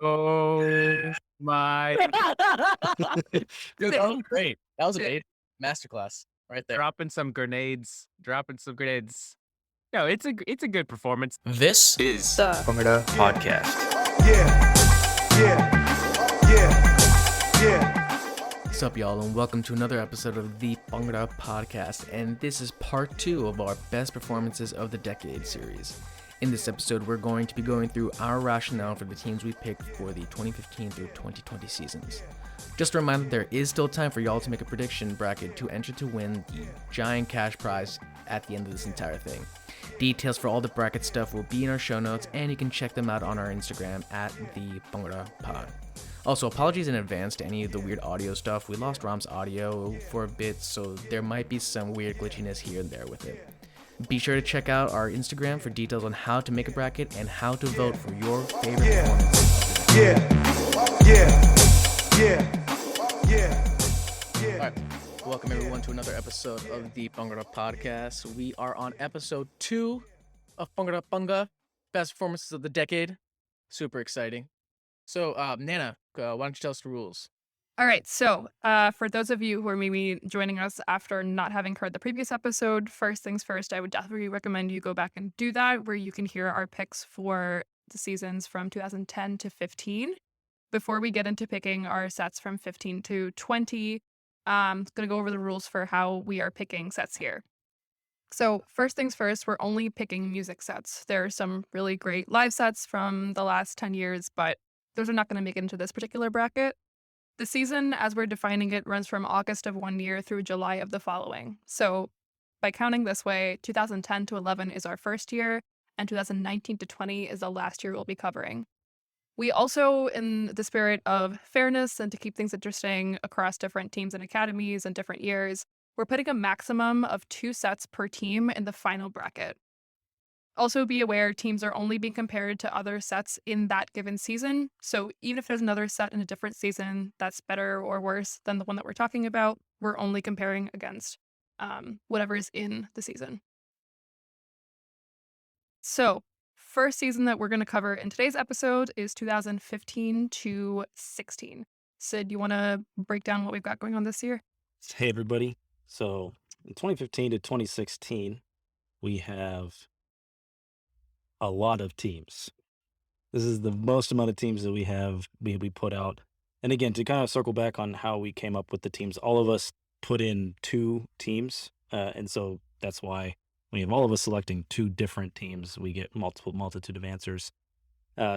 Oh my! Dude, that was great. That was a great masterclass right there. Dropping some grenades. Dropping some grenades. No, it's a good performance. This is The Bhangra Podcast. Yeah, yeah, yeah, yeah. What's up, y'all, and welcome to another episode of the Panga Podcast, and this is part 2 of our Best Performances of the Decade series. In this episode, we're going to be going through our rationale for the teams we picked for the 2015 through 2020 seasons. Just a reminder, there is still time for y'all to make a prediction bracket to enter to win the giant cash prize at the end of this entire thing. Details for all the bracket stuff will be in our show notes, and you can check them out on our Instagram at the Bhangra Pod. Also, apologies in advance to any of the weird audio stuff. We lost Rom's audio for a bit, so there might be some weird glitchiness here and there with it. Be sure to check out our Instagram for details on how to make a bracket and how to vote for your favorite performances. Yeah. All right. Welcome, everyone, to another episode of the Bhangra Podcast. We are on episode 2 of Panga, Best Performances of the Decade. Super exciting. So, Nana, why don't you tell us the rules? All right, so for those of you who are maybe joining us after not having heard the previous episode, first things first, I would definitely recommend you go back and do that, where you can hear our picks for the seasons from 2010 to 15. Before we get into picking our sets from 15 to 20, I'm going to go over the rules for how we are picking sets here. So first things first, we're only picking music sets. There are some really great live sets from the last 10 years, but those are not going to make it into this particular bracket. The season, as we're defining it, runs from August of one year through July of the following. So by counting this way, 2010 to 11 is our first year, and 2019 to 20 is the last year we'll be covering. We also, in the spirit of fairness and to keep things interesting across different teams and academies and different years, we're putting a maximum of 2 sets per team in the final bracket. Also be aware teams are only being compared to other sets in that given season. So even if there's another set in a different season that's better or worse than the one that we're talking about, we're only comparing against whatever is in the season. So first season that we're going to cover in today's episode is 2015 to 16. Sid, you want to break down what we've got going on this year? Hey, everybody. So in 2015 to 2016, we have a lot of teams. This is the most amount of teams that we put out. And again, to kind of circle back on how we came up with the teams, all of us put in 2 teams. And so that's why when you have all of us selecting 2 different teams, we get multitude of answers.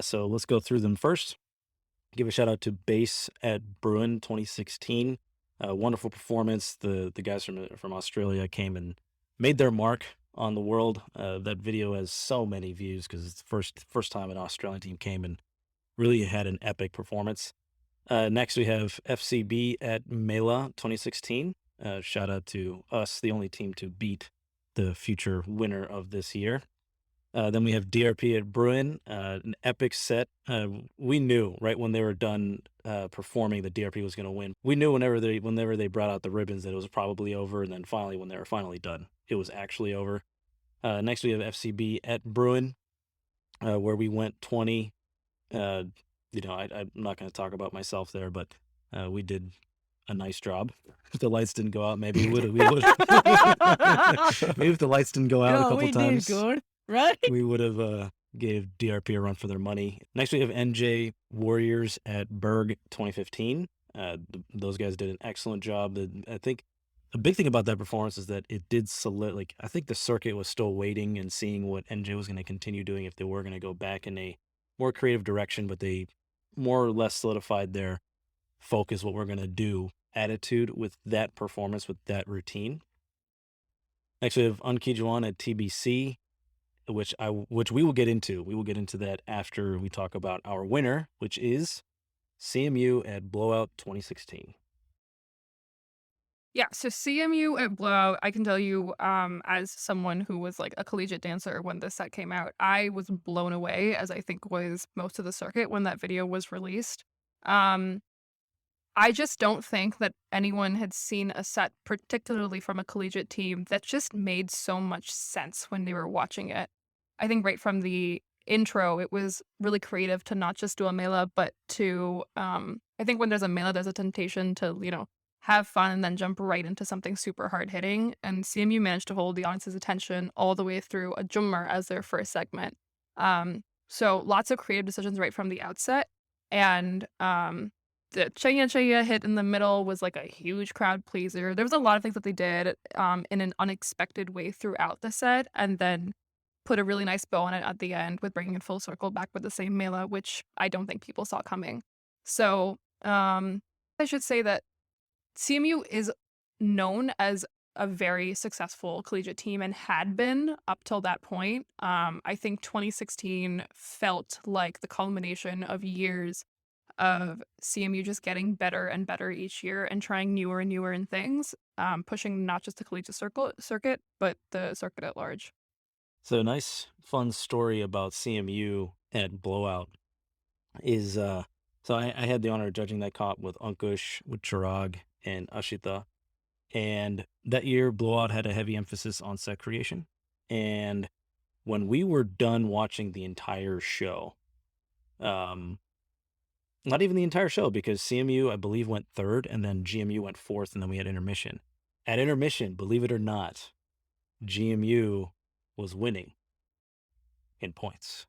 So let's go through them first. Give a shout out to Base at Bruin 2016. Wonderful performance. The guys from Australia came and made their mark on the world. That video has so many views because it's the first time an Australian team came and really had an epic performance. Next, we have FCB at Mela 2016. Shout out to us, the only team to beat the future winner of this year. Then we have DRP at Bruin, an epic set. We knew right when they were done performing that DRP was going to win. We knew whenever they brought out the ribbons that it was probably over, and then finally when they were finally done, it was actually over. Next we have FCB at Bruin, where we went 20. I'm not going to talk about myself there, but we did a nice job. If the lights didn't go out, maybe we would. Maybe if the lights didn't go out a couple times, Did good, right? we would have gave DRP a run for their money. Next, we have NJ Warriors at Berg 2015. Those guys did an excellent job. I think the big thing about that performance is that it did I think the circuit was still waiting and seeing what NJ was going to continue doing if they were going to go back in a more creative direction, but they more or less solidified their focus, what we're going to do attitude with that performance, with that routine. Next, we have Unkijuan at TBC, which we will get into. We will get into that after we talk about our winner, which is CMU at Blowout 2016. Yeah, so CMU at Blowout, I can tell you, as someone who was like a collegiate dancer when this set came out, I was blown away, as I think was most of the circuit when that video was released. I just don't think that anyone had seen a set, particularly from a collegiate team, that just made so much sense when they were watching it. I think right from the intro, it was really creative to not just do a mela, but to I think when there's a mela, there's a temptation to, have fun and then jump right into something super hard hitting. And CMU managed to hold the audience's attention all the way through a Jummer as their first segment. So lots of creative decisions right from the outset. And the Chaya Chaya hit in the middle was like a huge crowd pleaser. There was a lot of things that they did in an unexpected way throughout the set, and then put a really nice bow on it at the end with bringing it full circle back with the same mela, which I don't think people saw coming. So I should say that CMU is known as a very successful collegiate team and had been up till that point. I think 2016 felt like the culmination of years of CMU just getting better and better each year and trying newer and newer things, pushing not just the collegiate circuit, but the circuit at large. So a nice, fun story about CMU at Blowout is so I had the honor of judging that comp with Ankush, with Chirag, and Ashita. And that year, Blowout had a heavy emphasis on set creation. And when we were done watching the entire show, not even the entire show, because CMU, I believe, went third, and then GMU went fourth, and then we had intermission. At intermission, believe it or not, GMU was winning in points.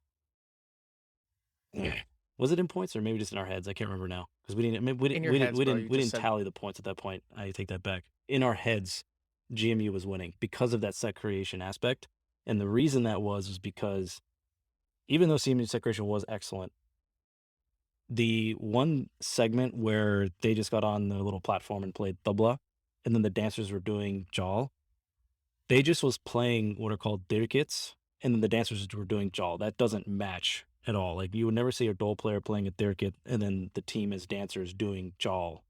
Was it in points or maybe just in our heads? I can't remember now because we didn't. We In didn't. your We heads, didn't. bro, We you didn't, we just didn't said tally the points at that point. I take that back. In our heads, GMU was winning because of that set creation aspect, and the reason that was because even though CMU set creation was excellent, the one segment where they just got on the little platform and played tabla, and then the dancers were doing jal, they just was playing what are called dirkits, and then the dancers were doing jal. That doesn't match at all. Like you would never see a dole player playing a dirkit and then the team as dancers doing jal.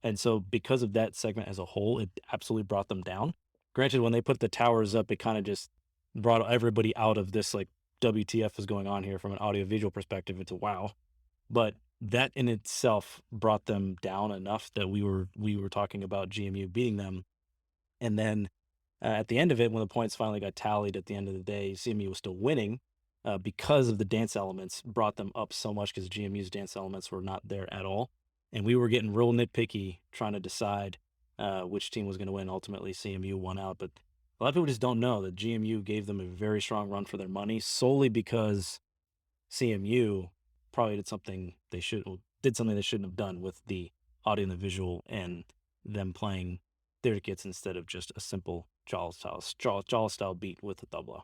And so because of that segment as a whole, it absolutely brought them down. Granted, when they put the towers up, it kind of just brought everybody out of this like WTF is going on here from an audio-visual perspective into wow. But that in itself brought them down enough that we were talking about GMU beating them. And then at the end of it, when the points finally got tallied at the end of the day, CMU was still winning because of the dance elements brought them up so much because GMU's dance elements were not there at all. And we were getting real nitpicky trying to decide which team was going to win. Ultimately, CMU won out. But a lot of people just don't know that GMU gave them a very strong run for their money solely because CMU probably did something they shouldn't have done with the audio and the visual and them playing their kits instead of just a simple Jala style beat with a tabla.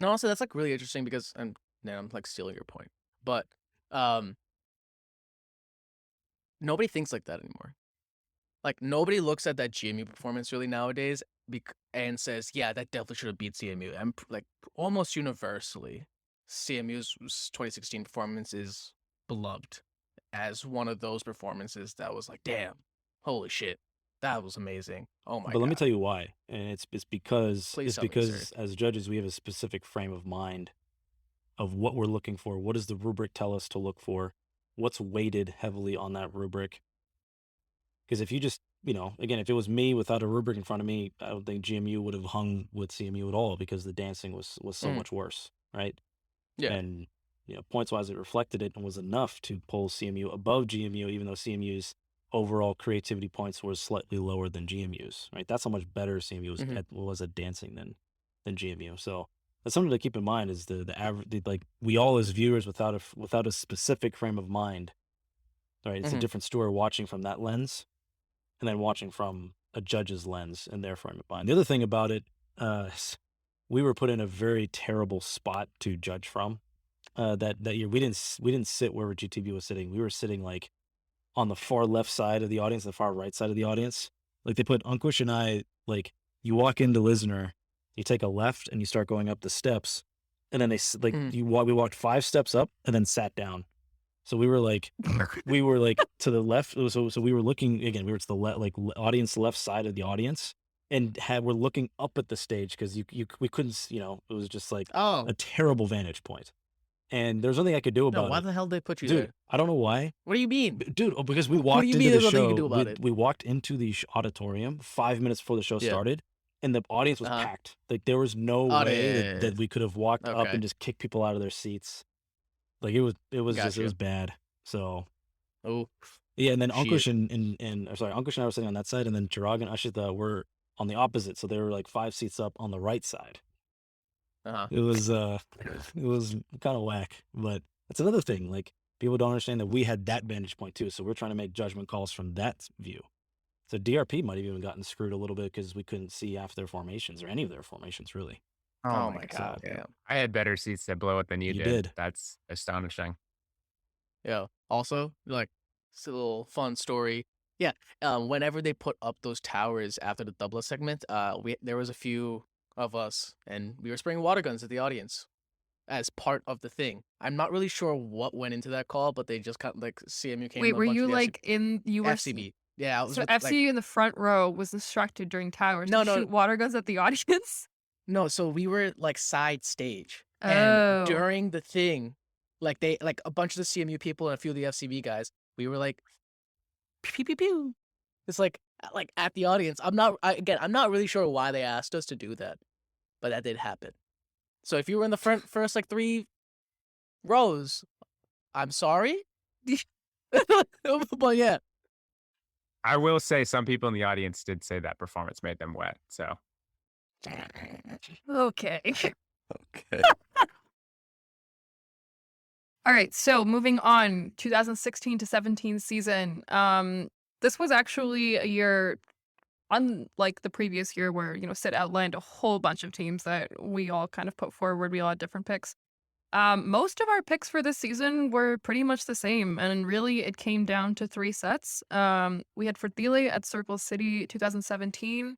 No, also that's like really interesting because I'm like stealing your point, but nobody thinks like that anymore. Like nobody looks at that GMU performance really nowadays and says, yeah, that definitely should have beat CMU. And like almost universally, CMU's 2016 performance is beloved as one of those performances that was like, damn, holy shit, that was amazing. Oh my god. But let me tell you why. And it's because Please tell me, sir. as judges we have a specific frame of mind of what we're looking for. What does the rubric tell us to look for? What's weighted heavily on that rubric? Because if you just, again, if it was me without a rubric in front of me, I don't think GMU would have hung with CMU at all because the dancing was so much worse, right? Yeah. And points wise, it reflected it and was enough to pull CMU above GMU, even though CMU's overall creativity points were slightly lower than GMU's. Right? That's how much better CMU was at dancing than GMU. So that's something to keep in mind. Is the average like we all as viewers without a specific frame of mind, right? It's a different story watching from that lens, and then watching from a judge's lens and their frame of mind. The other thing about it, we were put in a very terrible spot to judge from. That year we didn't sit where GTB was sitting. We were sitting like on the far left side of the audience, the far right side of the audience. Like they put Ankush and I, like you walk into Listener, you take a left and you start going up the steps, and then we walked 5 steps up and then sat down. So we were like to the left. So we were looking again. We were to the audience left side of the audience, and we're looking up at the stage because we couldn't. It was just like a terrible vantage point. And there's nothing I could do about it. Why the hell did they put you Dude, there? I don't know why. What do you mean? Dude, because we walked into the show. We walked into the auditorium 5 minutes before the show started, and the audience was Uh-huh. packed. Like there was no Oh, way yeah. that we could have walked up Okay. and just kicked people out of their seats. Like it was Got just it you. was bad. So Oh, yeah, and then shit. Ankush and or sorry, Ankush and I were sitting on that side, and then Chirag and Ashita were on the opposite, so they were like 5 seats up on the right side. Uh-huh. It was kind of whack, but that's another thing. Like people don't understand that we had that vantage point too, so we're trying to make judgment calls from that view. So DRP might have even gotten screwed a little bit because we couldn't see half their formations or any of their formations really. Oh my god. So Yeah. I had better seats that blow it than you you did. did. That's astonishing. Yeah. Also, like, it's a little fun story. Yeah. Whenever they put up those towers after the doublet segment, there was a few of us, and we were spraying water guns at the audience as part of the thing. I'm not really sure what went into that call, but they just kind of like CMU came. Wait, a were bunch you of the like you were FCB? Yeah, I was so with, FCU in the front row was instructed during towers No, to no. shoot water guns at the audience? No, so we were like side stage, Oh. and during the thing, like a bunch of the CMU people and a few of the FCB guys, we were like, pew pew pew pew. It's like at the audience. I'm not really sure why they asked us to do that, but that did happen. So if you were in the first like 3 rows, I'm sorry, but yeah. I will say some people in the audience did say that performance made them wet. So Okay. Okay. All right, so moving on, 2016 to 17 season. This was actually a year unlike the previous year where, Sid outlined a whole bunch of teams that we all kind of put forward. We all had different picks. Most of our picks for this season were pretty much the same, and really it came down to 3 sets. We had Ferdile at Circle City 2017.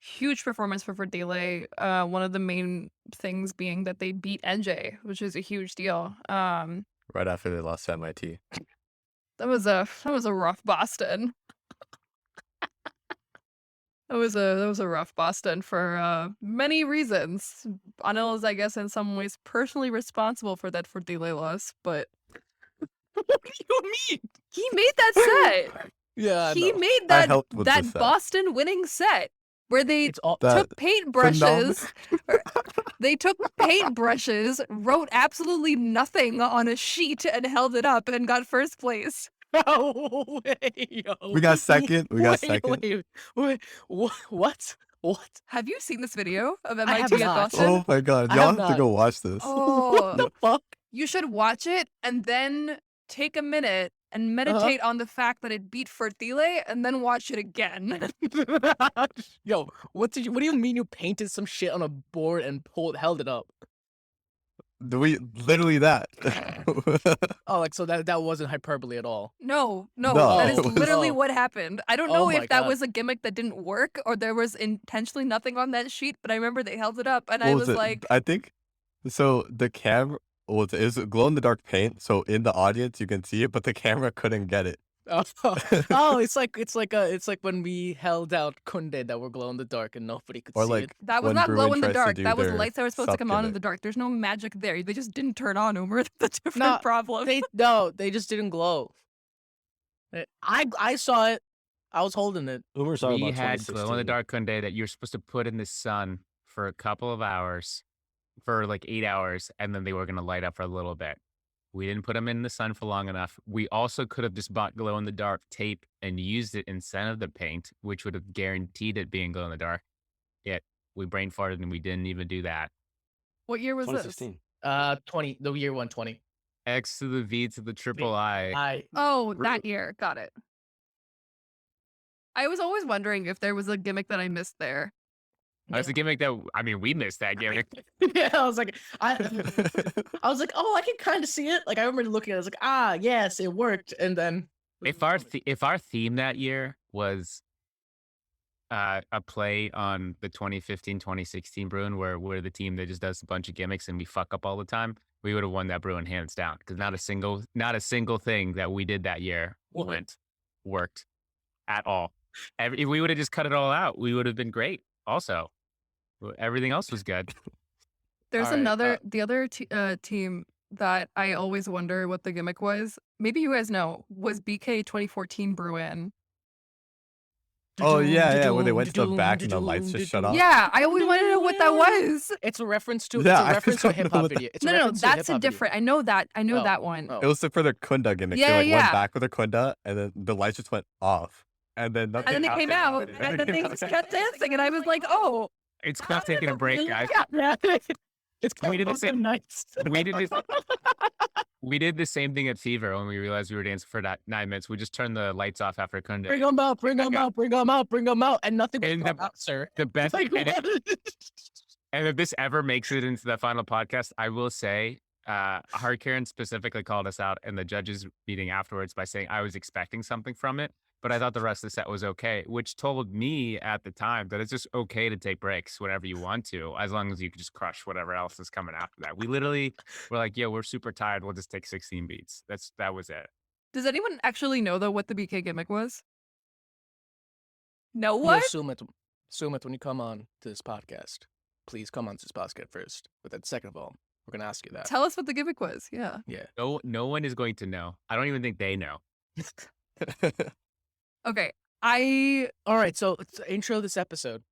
Huge performance for Ferdile. One of the main things being that they beat NJ, which is a huge deal. Right after they lost to MIT. That was a rough Boston. That was a rough Boston for many reasons. Anil is, I guess, in some ways personally responsible for that Ferdile loss, but What do you mean? he made that set. Yeah, I He know. made I helped with the that set. Boston winning set where they It's all That took paintbrushes. They took paintbrushes, wrote absolutely nothing on a sheet, and held it up and got first place. No way, yo. we got second. We got Wait, second. Wait, what? What? Have you seen this video of I have MIT at not. Boston? Oh my god. I Y'all have have to not. go watch this. What the fuck? You should watch it and then take a minute and meditate on the fact that it beat Ferdile and then watch it again. Yo, what do you mean you painted some shit on a board and held it up? We literally that. Oh, like so that wasn't hyperbole at all. No, No, that is it was- literally Oh. what happened. I don't Oh know my if that God. was a gimmick that didn't work or there was intentionally nothing on that sheet, but I remember they held it up and I What was it? like, I think so. The camera is glow in the dark paint, so in the audience you can see it, but the camera couldn't get it. Oh, it's like when we held out Kunde that were glow in the dark and nobody could Or see like it. that was when not glow Bruin in the tries to dark. do That was their lights that were supposed to come on in subgimmick. the dark. There's no magic there. They just didn't turn on, Umer. That's a different No, problem. They just didn't glow. I saw it. I was holding it. Uber saw we about had 2016. glow in the dark Kunde that you're supposed to put in the sun for a couple of hours, for like 8 hours, and then they were going to light up for a little bit. We didn't put them in the sun for long enough. We also could have just bought glow in the dark tape and used it instead of the paint, which would have guaranteed it being glow in the dark. Yet we brain farted and we didn't even do that. What year was this? 2016. 20, the year 120. X to the V to the triple I. Oh, that year. Got it. I was always wondering if there was a gimmick that I missed there. That's a gimmick that, I mean, we missed that gimmick. Yeah, I was like, I was like, oh, I can kind of see it. Like I remember looking at it, I was like, ah, yes, it worked. And then If our theme that year was a play on the 2015-2016 Bruin, where we're the team that just does a bunch of gimmicks and we fuck up all the time, we would have won that Bruin hands down. Because not a single thing that we did that year worked at all. If we would have just cut it all out, we would have been great. Also, everything else was good. There's All right, the other team that I always wonder what the gimmick was. Maybe you guys know, was BK 2014 Bruin. Oh, yeah, when they went to the back and the lights just shut off. Yeah, I always wanted to know what that was. It's a reference to Yeah, it's a I reference to a don't know hip hop what that- video. It's a No, reference to a that's a hip-hop video. different. I know that. I know Oh, that one. oh. It was for their Kunda gimmick. Yeah, They yeah. went back with their Kunda, and then the lights just went off. And then nothing And then they came out, happened. and then they just kept dancing, and I was like, oh. It's not taking a break, guys. Yeah. It's We did the same- nice. We did the same thing at Fever when we realized we were dancing for that 9 minutes. We just turned the lights off after Kunda. Bring them out, bring them out, bring them out, bring them out, and nothing And will come out, sir. The best, Like, and, what? and if this ever makes it into the final podcast, I will say, Hard Karen specifically called us out in the judges meeting afterwards by saying I was expecting something from it, but I thought the rest of the set was okay, which told me at the time that it's just okay to take breaks whenever you want to, as long as you can just crush whatever else is coming after that. We literally were like, yeah, we're super tired. We'll just take 16 beats. That was it. Does anyone actually know though what the BK gimmick was? No You one. assume it when you come on to this podcast. Please come on to this podcast first. But then second of all, we're gonna ask you that. Tell us what the gimmick was. Yeah. Yeah. No one is going to know. I don't even think they know. Okay. All right, so let's intro this episode.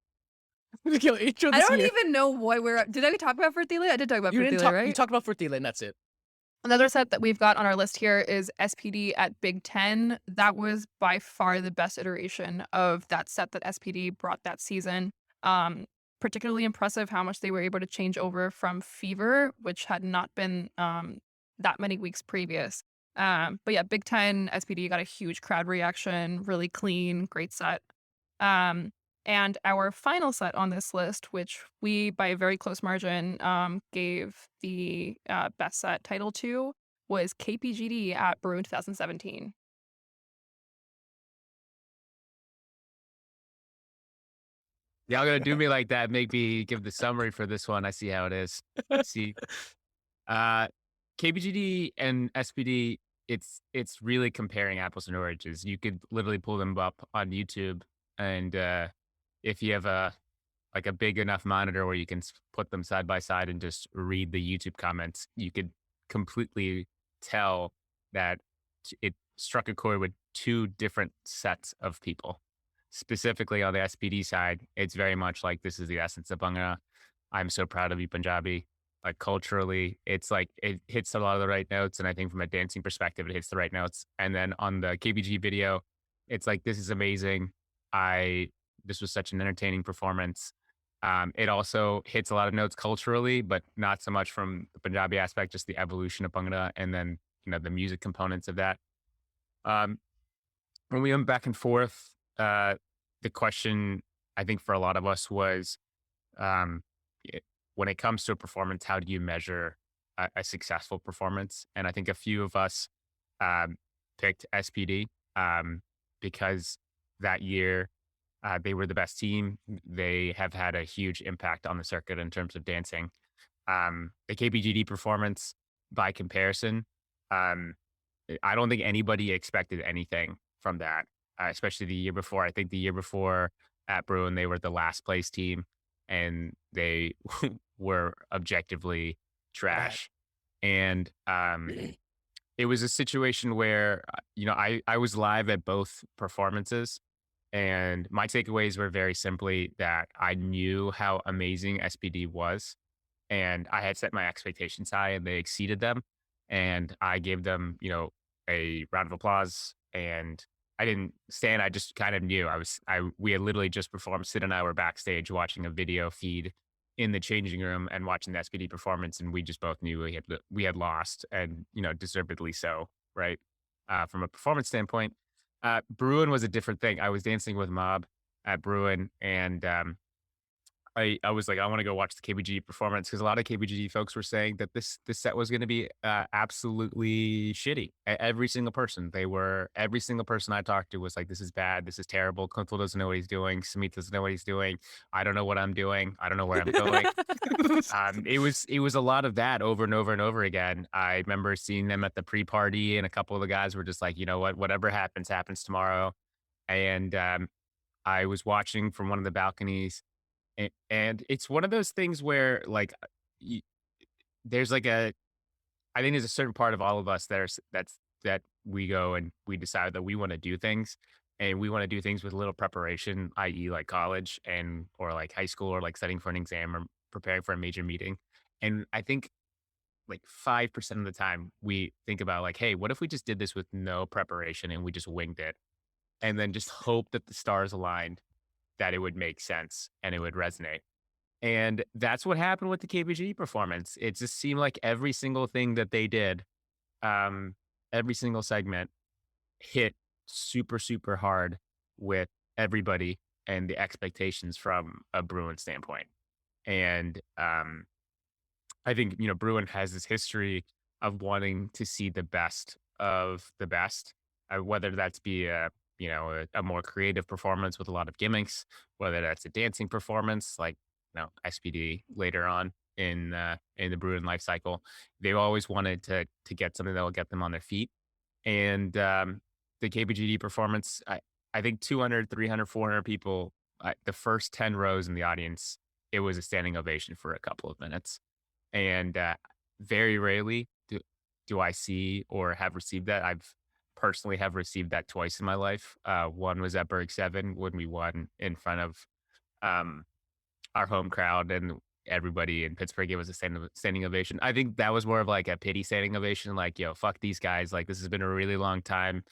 Intro I this don't year. even know what we're. Did I talk about Fertile? I did talk about You didn't Fertile, talk. right? You talked about Fertile, and that's it. Another set that we've got on our list here is SPD at Big Ten. That was by far the best iteration of that set that SPD brought that season. Particularly impressive how much they were able to change over from Fever, which had not been that many weeks previous. But yeah, Big Ten SPD got a huge crowd reaction, really clean, great set. And our final set on this list, which we, by a very close margin, gave the best set title to, was KPGD at Bruin 2017. Y'all gonna do me like that, make me give the summary for this one. I see how it is. See, KBGD and SPD, it's really comparing apples and oranges. You could literally pull them up on YouTube, and if you have a big enough monitor where you can put them side by side and just read the YouTube comments, you could completely tell that it struck a chord with two different sets of people. Specifically on the SPD side, it's very much like this is the essence of Bhangra. I'm so proud of you, Punjabi. Like culturally, it's like it hits a lot of the right notes, and I think from a dancing perspective, it hits the right notes. And then on the KBG video, it's like this is amazing. This was such an entertaining performance. It also hits a lot of notes culturally, but not so much from the Punjabi aspect, just the evolution of Bhangra, and then the music components of that. When we went back and forth, the question I think for a lot of us was, when it comes to a performance, how do you measure a successful performance? And I think a few of us picked SPD because that year they were the best team. They have had a huge impact on the circuit in terms of dancing. The KBGD performance, by comparison, I don't think anybody expected anything from that, especially the year before. I think the year before at Bruin, they were the last place team, and they were objectively trash. And it was a situation where, I was live at both performances, and my takeaways were very simply that I knew how amazing SPD was, and I had set my expectations high, and they exceeded them. And I gave them, a round of applause, and I didn't stand. I just kind of knew we had literally just performed. Sid and I were backstage watching a video feed in the changing room and watching the SPD performance. And we just both knew we had lost, and, deservedly so. Right. From a performance standpoint, Bruin was a different thing. I was dancing with Mob at Bruin, and, I was like, I want to go watch the KBG performance, because a lot of KBG folks were saying that this set was going to be absolutely shitty. Every single person I talked to was like, this is bad. This is terrible. Kuntal doesn't know what he's doing. Samit doesn't know what he's doing. I don't know what I'm doing. I don't know where I'm going. It was a lot of that over and over and over again. I remember seeing them at the pre-party, and a couple of the guys were just like, you know what, whatever happens tomorrow. And I was watching from one of the balconies. And it's one of those things where, like, there's like I think there's a certain part of all of us that we go and we decide that we want to do things. and we want to do things with little preparation, i.e., like college and or like high school or like studying for an exam or preparing for a major meeting. And I think like 5% of the time we think about like, hey, what if we just did this with no preparation and we just winged it and then just hope that the stars aligned, that it would make sense and it would resonate. And that's what happened with the KBG performance. It just seemed like every single thing that they did, um, every single segment hit super, super hard with everybody and the expectations from a Bruin standpoint. And I think, Bruin has this history of wanting to see the best of the best, whether that's be a more creative performance with a lot of gimmicks, whether that's a dancing performance like, SPD later on in the Bruin life cycle. They've always wanted to get something that will get them on their feet. And the KBGD performance, I think 200, 300, 400 people, the first 10 rows in the audience, it was a standing ovation for a couple of minutes. And very rarely do I see or have received that. I've personally have received that twice in my life. One was at Berg 7 when we won in front of um, our home crowd, and everybody in Pittsburgh gave us a standing ovation. I think that was more of like a pity standing ovation, like, yo, fuck these guys. Like, this has been a really long time.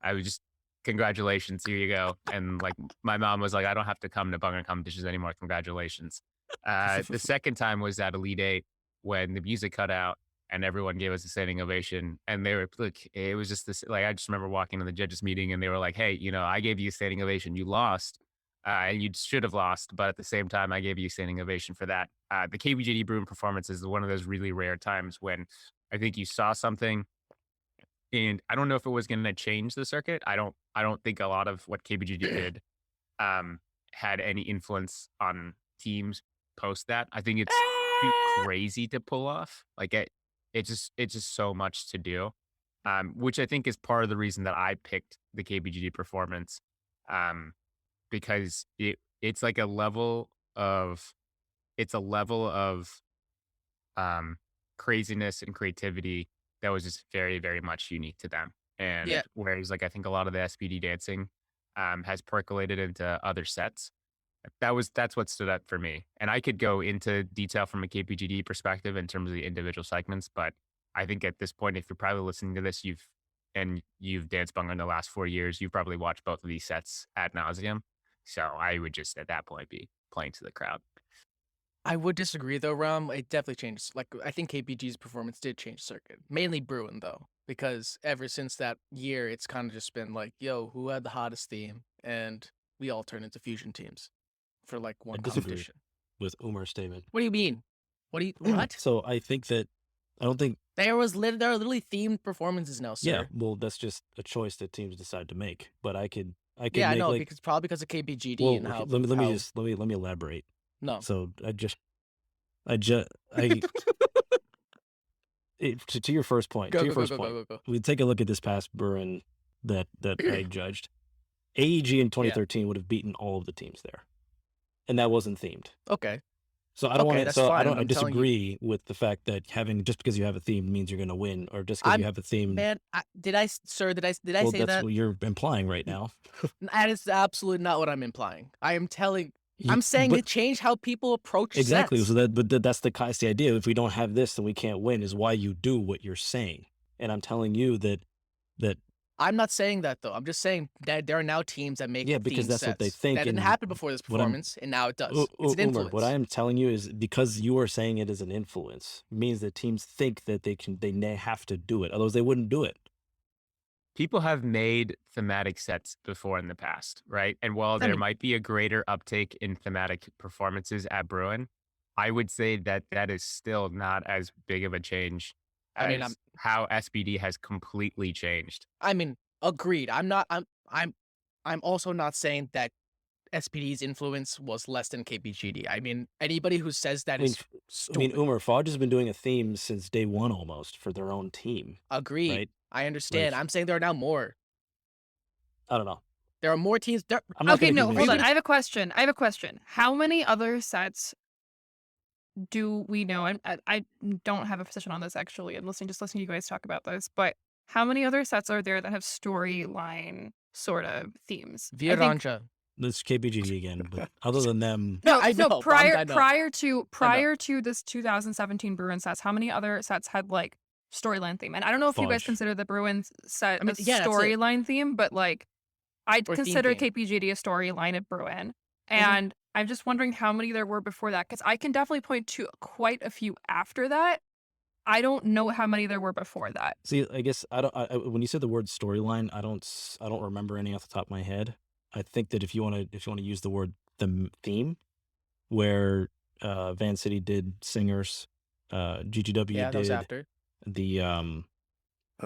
I was just, congratulations, here you go. And like, my mom was like, I don't have to come to Bhangra competitions anymore. Congratulations. The second time was at Elite 8 when the music cut out and everyone gave us a standing ovation. And they were, look, it was just this, like, I just remember walking to the judges meeting and they were like, hey, I gave you a standing ovation. You lost. And you should have lost, but at the same time, I gave you a standing ovation for that. The KBGD Bruin performance is one of those really rare times when I think you saw something, and I don't know if it was going to change the circuit. I don't think a lot of what KBGD did had any influence on teams post that. I think it's too crazy to pull off. Like it's just so much to do, which I think is part of the reason that I picked the KBGD performance. Because it's like a level of craziness and creativity that was just very, very much unique to them. And Yeah. whereas like I think a lot of the SPD dancing has percolated into other sets. That's what stood out for me. And I could go into detail from a KPGD perspective in terms of the individual segments, but I think at this point, if you're probably listening to this, you've danced Bunga in the last 4 years, you've probably watched both of these sets ad nauseum. So I would just at that point be playing to the crowd. I would disagree though, Ram. It definitely changed. Like, I think KPG's performance did change circuit. Mainly Bruin though, because ever since that year, it's kind of just been like, yo, who had the hottest theme? And we all turned into fusion teams for like one disagree. competition. With Umar's statement. What do you mean? What? So I think that I don't think There are literally themed performances now, sir. yeah, well that's just a choice that teams decide to make. But I could Yeah, I make know, like because probably because of KPGD well and how. let me how- just let me elaborate. No. So to your first point, Go. we take a look at this past Bruin that I judged. AEG in 2013 would have beaten all of the teams there, and that wasn't themed. Okay. So I don't Okay, want to. that's So fine, I don't. I I'm telling you. disagree with the fact that just because you have a theme means you're going to win, or just because you have a theme. Man, did I say that's that? what you're implying right now. That is absolutely not what I'm implying. I am telling. You- I'm saying but- to change how people approach Exactly. sets. So that's the idea. If we don't have this, then we can't win. Is why you do what you're saying, and I'm telling you that I'm not saying that though. I'm just saying that there are now teams that make because themed that's what they sets. think, That didn't and happen before this what I'm- performance, and now it does. U- It's an Umar, influence. what I am telling you is because you are saying it is an influence means that teams think that they have to do it, otherwise they wouldn't do it. People have made thematic sets before in the past, right? And while there mean- might be a greater uptake in thematic performances at Bruin, I would say that that is still not as big of a change as I mean, how SPD has completely changed. I mean, agreed. I'm also not saying that SPD's influence was less than KPGD. I mean, anybody who says that I mean, is stupid. Umar, Fodge has been doing a theme since day one almost for their own team, Agreed. right? I understand. Like- I'm saying there are now more. I don't know. There are more teams. I'm not Okay, gonna no, convince hold you. on. I have a question. How many other sets do we know? And I don't have a position on this actually. I'm just listening to you guys talk about this. But how many other sets are there that have storyline sort of themes. Via I think Rancha. This KPGD again, but other than them, No, I know, no, Bond, I know. prior to this 2017 Bruin sets, how many other sets had like storyline theme? And I don't know if you guys Fudge. consider the Bruins set I mean, a yeah, that's it. storyline theme, but like I'd Or theme consider theme. KPGD a storyline at Bruin. And I'm just wondering how many there were before that, because I can definitely point to quite a few after that. I don't know how many there were before that. see, I guess I don't. When you said the word storyline, I don't remember any off the top of my head. I think that if you want to use the word theme, where Van City did singers, GGW Yeah, that was did after. the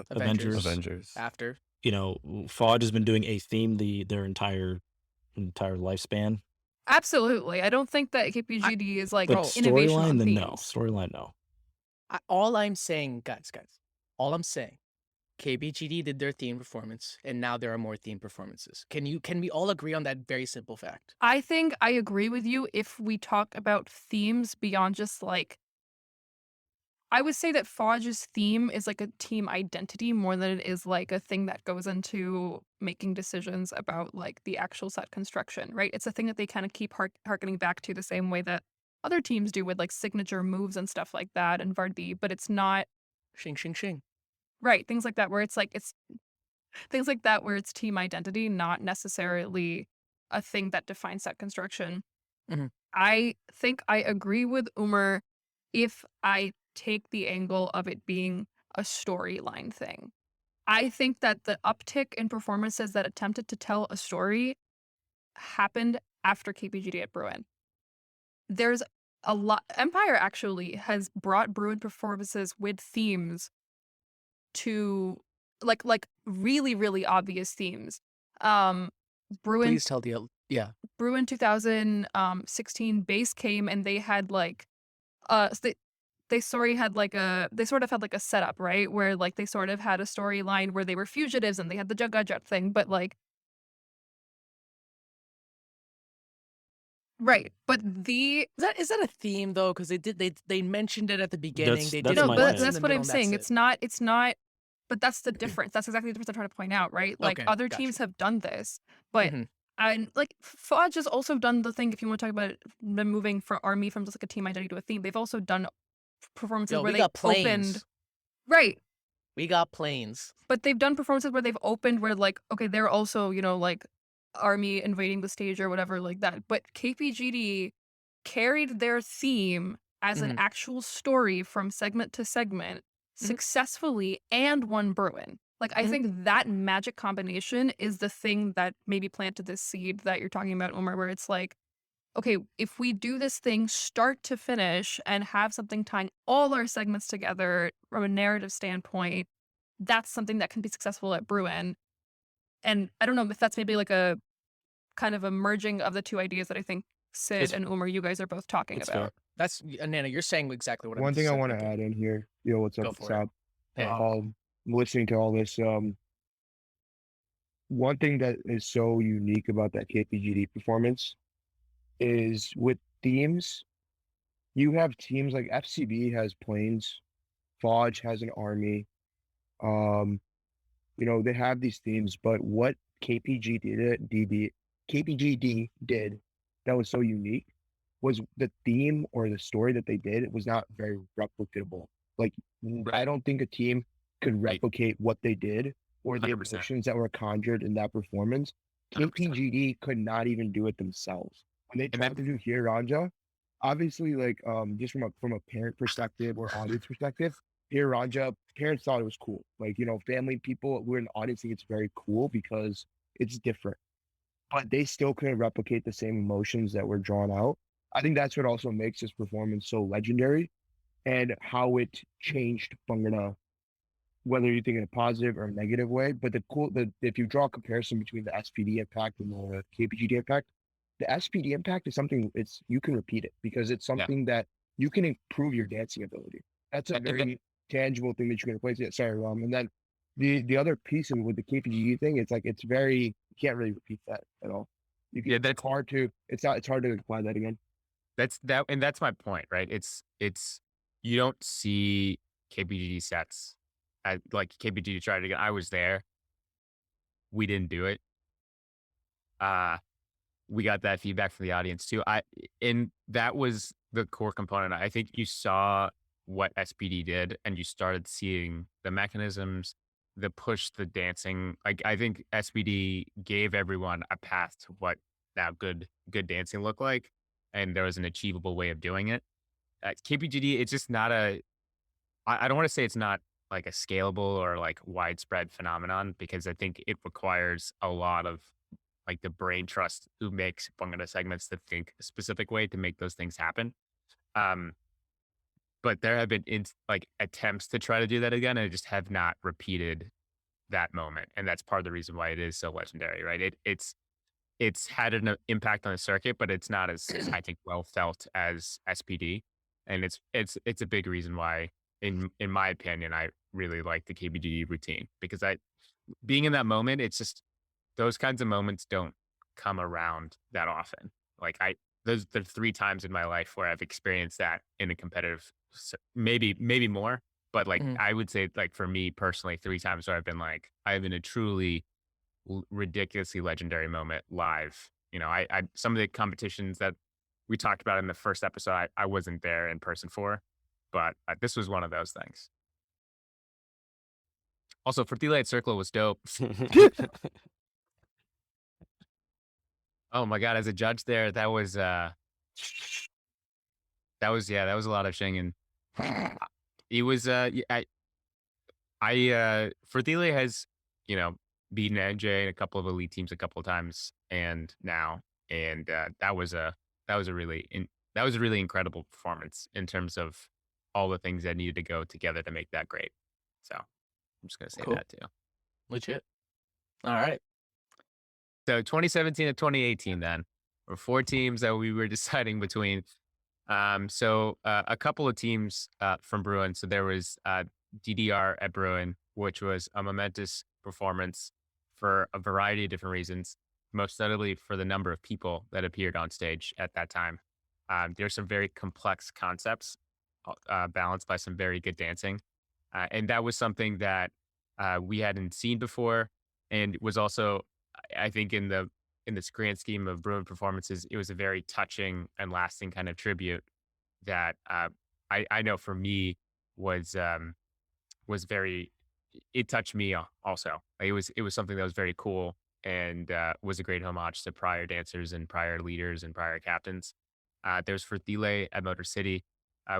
Avengers. Avengers. After. you know, Fodge has been doing a theme their entire lifespan. Absolutely. I don't think that KPGD is like But innovation storyline, on then themes. no. Storyline, no. All I'm saying, guys, all I'm saying, KBGD did their theme performance, and now there are more theme performances. Can we all agree on that very simple fact? I think I agree with you if we talk about themes beyond just like I would say that Fodge's theme is like a team identity more than it is like a thing that goes into making decisions about like the actual set construction, right? It's a thing that they kind of keep harkening back to the same way that other teams do with like signature moves and stuff like that and Vardy, but it's not Shing, shing, shing. right. Things like that where it's things like that where it's team identity, not necessarily a thing that defines set construction. Mhm. I think I agree with Umar if I take the angle of it being a storyline thing. I think that the uptick in performances that attempted to tell a story happened after KPGD at Bruin. There's a lot. Empire actually has brought Bruin performances with themes to like really, really obvious themes. Bruin Please tell yeah. Bruin 2016 base came and they had like they sort of had like a setup, right? Where like they sort of had a storyline where they were fugitives and they had the Jugga thing, but like right. But Is that a theme though? Because they mentioned it at the beginning. They did that's it my once thing. in that's the what middle, I'm and saying. that's It's not but that's the difference. That's exactly the difference I'm trying to point out, right? Like Okay, other gotcha. teams have done this, but Mhm. and like Fudge has also done the thing if you want to talk about them moving from army from just like a team identity to a theme. They've also done performances Yo, where we they got opened planes. right. We got planes. But they've done performances where they've opened where like, okay, they're also, like army invading the stage or whatever like that. But KPGD carried their theme as an Mhm. actual story from segment to segment successfully and won Bruin. Like I think that magic combination is the thing that maybe planted this seed that you're talking about, Omar, where it's like, okay, if we do this thing start to finish and have something tying all our segments together from a narrative standpoint, that's something that can be successful at Bruin. And I don't know if that's maybe like a kind of a merging of the two ideas that I think Sid It's- and Umar, you guys are both talking It's about. fair. That's Nana. You're saying exactly what I One meant thing I say want to right there. add in here, what's up, Go what's for it. up? Yeah. Listening to all this, one thing that is so unique about that KPGD performance is with themes, you have teams like FCB has planes, Fodge has an army, they have these themes, but what KPGD did that was so unique was the theme or the story that they did was not very replicatable. Like I don't think a team could Right. replicate what they did or the 100%. emotions that were conjured in that performance. 100%. KPGD could not even do it themselves. When they And tried to do Hiranja, obviously like just from a parent perspective or audience perspective, Hiranja, parents thought it was cool. Like, family people, we're in the audience think it's very cool because it's different. But they still couldn't replicate the same emotions that were drawn out. I think that's what also makes this performance so legendary and how it changed Bhangra, whether you think in a positive or a negative way. But if you draw a comparison between the SPD impact and the KPGD impact, the SPD impact is something you can repeat it because it's something that you can improve your dancing ability. That's a And very tangible thing that you can replace it. Sorry, Rom. And then the other piece of it with the KPGD thing, it's like it's very you can't really repeat that at all. It's hard to apply that again. That's my point, right? It's you don't see KPGD sets like KPGD tried to get. I was there. We didn't do it. we got that feedback from the audience too. And that was the core component. I think you saw what SPD did, and you started seeing the mechanisms, the push, the dancing. Like I think SPD gave everyone a path to what now good dancing looked like, and there was an achievable way of doing it. KPGD, it's just not I don't want to say it's not like a scalable or like widespread phenomenon, because I think it requires a lot of like the brain trust who makes Panga segments to think a specific way to make those things happen. Um, but there have been like attempts to try to do that again, and just have not repeated that moment, and that's part of the reason why it is so legendary, right? It's had an impact on the circuit, but it's not as I think well felt as SPD, and it's a big reason why, in my opinion, I really like the KBGD routine, because I being in that moment, it's just those kinds of moments don't come around that often. Like those the 3 times in my life where I've experienced that in a competitive, maybe more, but like Mhm. I would say like for me personally, 3 times where I've been like I've been a truly ridiculously legendary moment live. I some of the competitions that we talked about in the first episode, I wasn't there in person for, but this was one of those things. Also, for Light Circle was dope. Oh my god, as a judge there, that was a lot of shinging. It was for Thiele has, you know, beaten NJ and a couple of elite teams a couple of times and now. And that was a really that was a really incredible performance in terms of all the things that needed to go together to make that great. So I'm just gonna say Cool. that too. Legit. All right. So 2017 to 2018 then were 4 teams that we were deciding between. A couple of teams from Bruin. So there was DDR at Bruin, which was a momentous performance for a variety of different reasons, most notably for the number of people that appeared on stage at that time. There's some very complex concepts balanced by some very good dancing. And that was something that we hadn't seen before, and was also, I think, in this grand scheme of Bruin performances, it was a very touching and lasting kind of tribute that I know for me was was very it touched me also. Like, it was something that was very cool, and was a great homage to prior dancers and prior leaders and prior captains. There's for Thile at Motor City,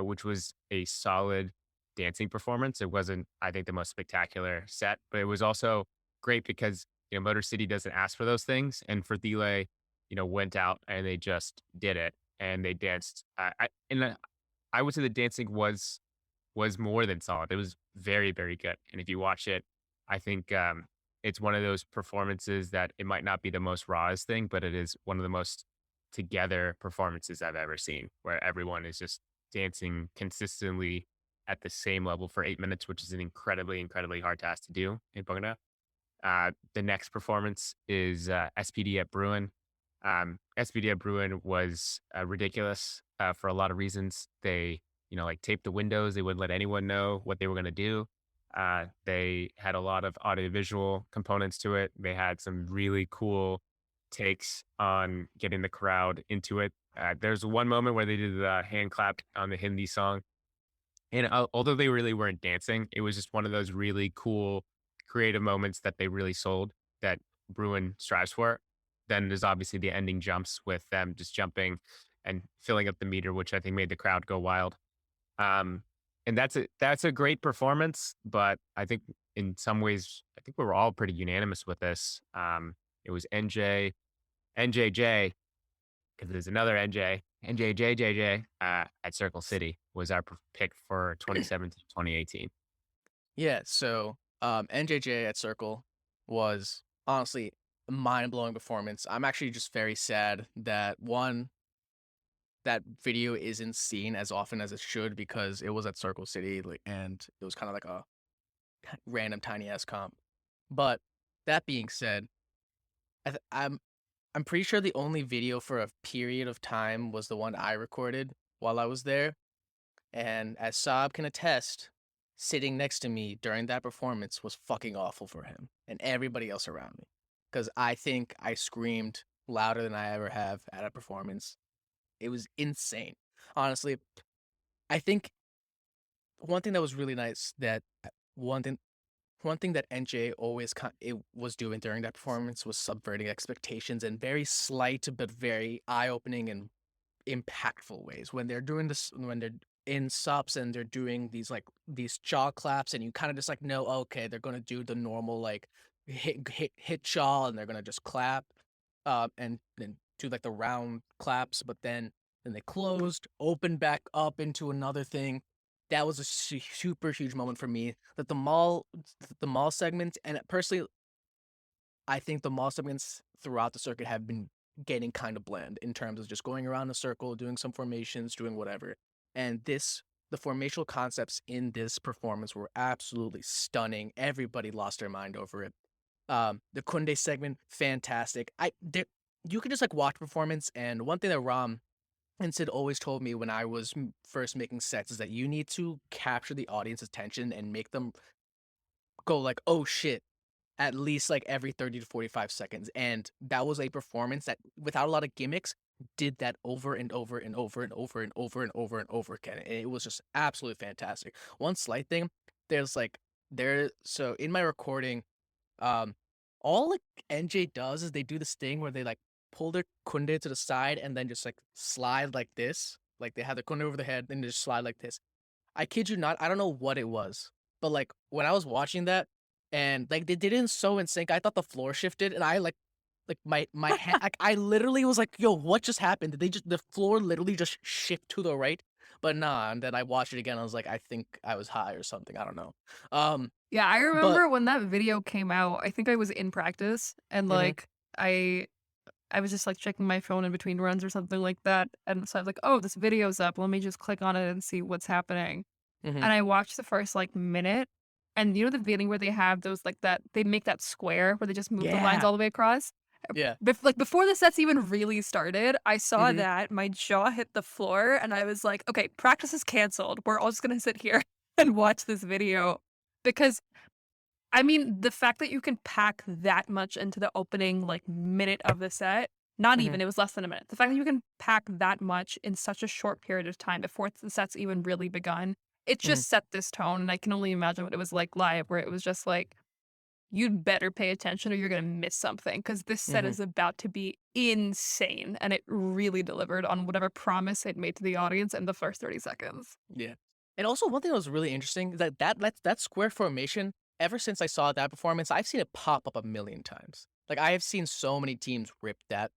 which was a solid dancing performance. It wasn't, I think, the most spectacular set, but it was also great because Motor City doesn't ask for those things, and for Thile, went out and they just did it, and they danced. I would say the dancing was more than solid. It was very, very good. And if you watch it, I think it's one of those performances that it might not be the most rawest thing, but it is one of the most together performances I've ever seen, where everyone is just dancing consistently at the same level for 8 minutes, which is an incredibly, incredibly hard task to do in Bhangra. The next performance is SPD at Bruin. SPD at Bruin was ridiculous for a lot of reasons. They, like taped the windows. They wouldn't let anyone know what they were going to do. They had a lot of audiovisual components to it. They had some really cool takes on getting the crowd into it. There's one moment where they did the hand clap on the Hindi song. And although they really weren't dancing, it was just one of those really cool creative moments that they really sold, that Bruin strives for. Then there's obviously the ending jumps with them just jumping and filling up the meter, which I think made the crowd go wild. Um, and that's a great performance, but I think in some ways, I think we were all pretty unanimous with this. It was NJJ, because there's another NJJJJ at Circle City was our pick for 2017, 2018. Yeah, so NJJ at Circle was honestly a mind-blowing performance. I'm actually just very sad that that video isn't seen as often as it should, because it was at Circle City, and it was kind of like a random tiny ass comp. But that being said, I'm pretty sure the only video for a period of time was the one I recorded while I was there. And as Saab can attest, sitting next to me during that performance was fucking awful for him and everybody else around me. Because I think I screamed louder than I ever have at a performance. It was insane. Honestly, I think one thing that was really nice that one thing one thing that NJ always it was doing during that performance was subverting expectations in very slight but very eye-opening and impactful ways. When they're doing this, when they're in subs and they're doing these jaw claps, and you kind of just like know, okay, they're gonna do the normal like hit jaw, and they're gonna just clap, and then do like the round claps, but then they closed, opened back up into another thing. That was a super huge moment for me. That the mall segment, and personally, I think the mall segments throughout the circuit have been getting kind of bland in terms of just going around the circle, doing some formations, doing whatever. And the formational concepts in this performance were absolutely stunning. Everybody lost their mind over it. The Kunde segment, fantastic. You could just like watch performance, and one thing that Ram and Sid always told me when I was first making sets is that you need to capture the audience's attention and make them go like, oh shit, at least like every 30 to 45 seconds. And that was a performance that, without a lot of gimmicks, did that over and over and over and over and over and over and over again. And it was just absolutely fantastic. One slight thing, so in my recording, um, all like NJ does is they do this thing where they like pull their kunde to the side and then just like slide like this. Like they have their kunde over their head, then they just slide like this. I kid you not, I don't know what it was, but like when I was watching that and like they didn't so in sync, I thought the floor shifted, and I like my hand, like I literally was like, yo, what just happened? Did the floor literally just shift to the right? But nah, and then I watched it again. I was like, I think I was high or something. I don't know. Yeah, I But remember when that video came out, I think I was in practice and Mhm. I was just like checking my phone in between runs or something like that. And so I was like, oh, this video's up. Let me just click on it and see what's happening. Mhm. And I watched the first like minute. And you know the beginning where they have those like that they make that square where they just move the lines Yeah. all the way across? Yeah. Like before the sets even really started, I saw Mhm. that, my jaw hit the floor, and I was like, okay, practice is canceled. We're all just gonna sit here and watch this video. Because I mean, the fact that you can pack that much into the opening like minute of the set, not Mhm. even, it was less than a minute. The fact that you can pack that much in such a short period of time before the set's even really begun, it Mhm. just set this tone. And I can only imagine what it was like live, where it was just like, you'd better pay attention or you're gonna miss something because this set Mhm. is about to be insane. And it really delivered on whatever promise it made to the audience in the first 30 seconds. Yeah. And also one thing that was really interesting is that square formation, ever since I saw that performance, I've seen it pop up a million times. Like I have seen so many teams rip that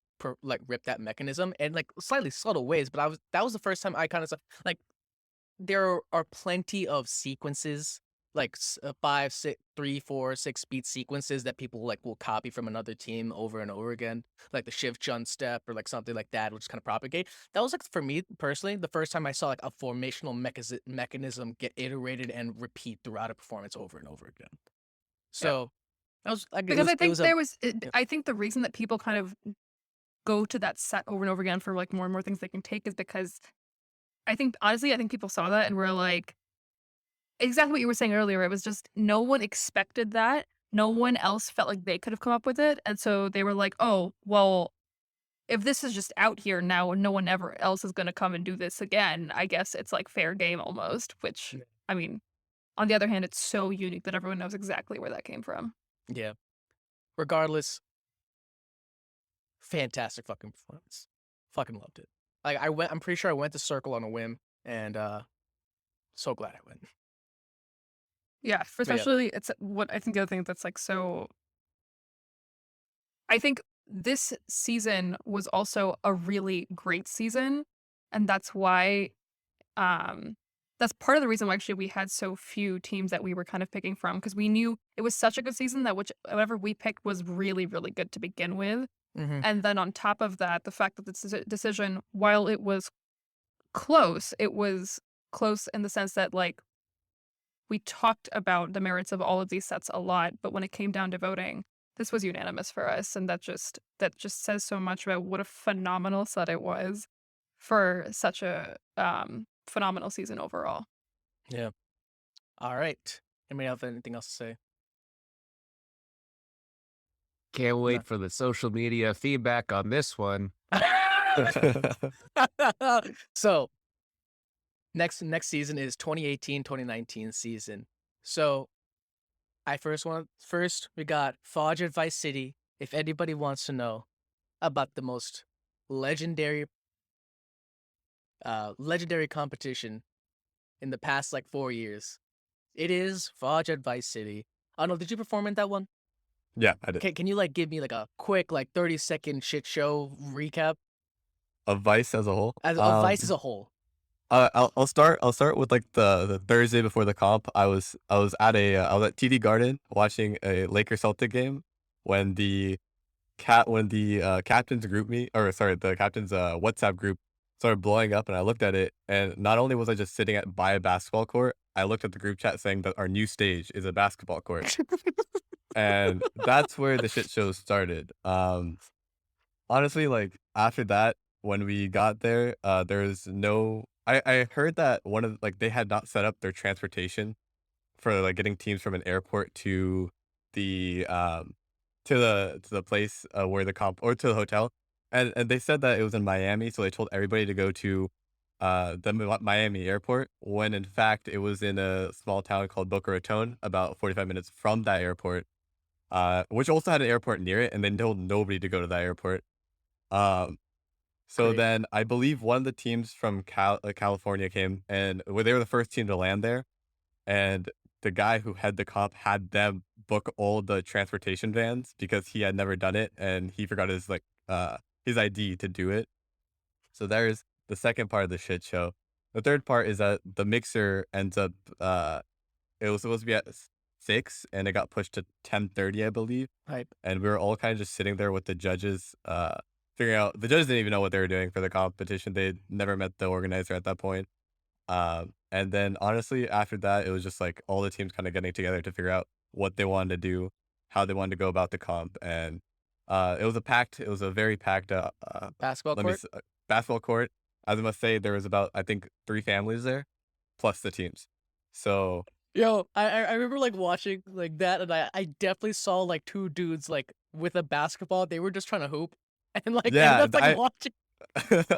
mechanism in like slightly subtle ways, but that was the first time I kind of saw like there are plenty of sequences, like 5, 6, 3, 4, 6 beat sequences that people like will copy from another team over and over again, like the Shiv Chun step or like something like that, which kind of propagate. That was like for me personally the first time I saw like a formational mechanism get iterated and repeat throughout a performance over and over again. Yeah. So that was like Because I it think was a yeah. I think the reason that people kind of go to that set over and over again for like more and more things they can take is because I think honestly, I think people saw that and were like exactly what you were saying earlier. It was just no one expected that. No one else felt like they could have come up with it. And so they were like, oh, well, if this is just out here now and no one ever else is going to come and do this again, I guess it's like fair game almost, which, I mean, on the other hand, it's so unique that everyone knows exactly where that came from. Yeah. Regardless, fantastic fucking performance. Fucking loved it. Like I'm pretty sure I went to Circle on a whim, and so glad I went. Yeah, for But yeah. especially it's what I think the other thing that's like I think this season was also a really great season, and that's why um that's part of the reason why actually we had so few teams that we were kind of picking from because we knew it was such a good season that whatever we picked was really really good to begin with. Mhm. And then on top of that, the fact that this decision, while it was close in the sense that like we talked about the merits of all of these sets a lot, but when it came down to voting, this was unanimous for us, and that just says so much about what a phenomenal set it was for such a phenomenal season overall. Yeah. All right. Anybody have anything else to say? Can't wait for the social media feedback on this one. So next season is 2018-2019 season. So first we got Fudge at Vice City. If anybody wants to know about the most legendary competition in the past like 4 years, it is Fudge at Vice City. Arnold, did you perform in that one? Yeah, I did. Can you like give me like a quick like 30-second shit show recap Of Vice as a whole. as of Vice as a whole? I'll start with like the Thursday before the comp. I was at TD Garden watching a Lakers Celtic game when the captain's WhatsApp group started blowing up, and I looked at it, and not only was I just sitting by a basketball court, I looked at the group chat saying that our new stage is a basketball court, and that's where the shit show started. Honestly, like after that, when we got there, there's no. I heard that they had not set up their transportation for like getting teams from an airport to the place where the comp or to the hotel, and they said that it was in Miami, so they told everybody to go to the Miami airport, when in fact it was in a small town called Boca Raton, about 45 minutes from that airport, which also had an airport near it, and they told nobody to go to that airport. So Great. then I believe one of the teams from California came, and they were the first team to land there. And the guy who had the comp had them book all the transportation vans because he had never done it, and he forgot his ID to do it. So there's the second part of the shit show. The third part is that the mixer ends up it was supposed to be at 6, and it got pushed to 10:30, I believe. Hype. And we were all kind of just sitting there with the judges, figuring out. The judges didn't even know what they were doing for the competition. They'd never met the organizer at that point. And then honestly, after that, it was just like all the teams kind of getting together to figure out what they wanted to do, how they wanted to go about the comp, and it was a very packed Basketball let me court. basketball court. As I must say, there was about, I think, 3 families there, plus the teams. So Yo, I remember like watching like that, and I definitely saw like 2 dudes like with a basketball. They were just trying to hoop, and like yeah, ended up like watching.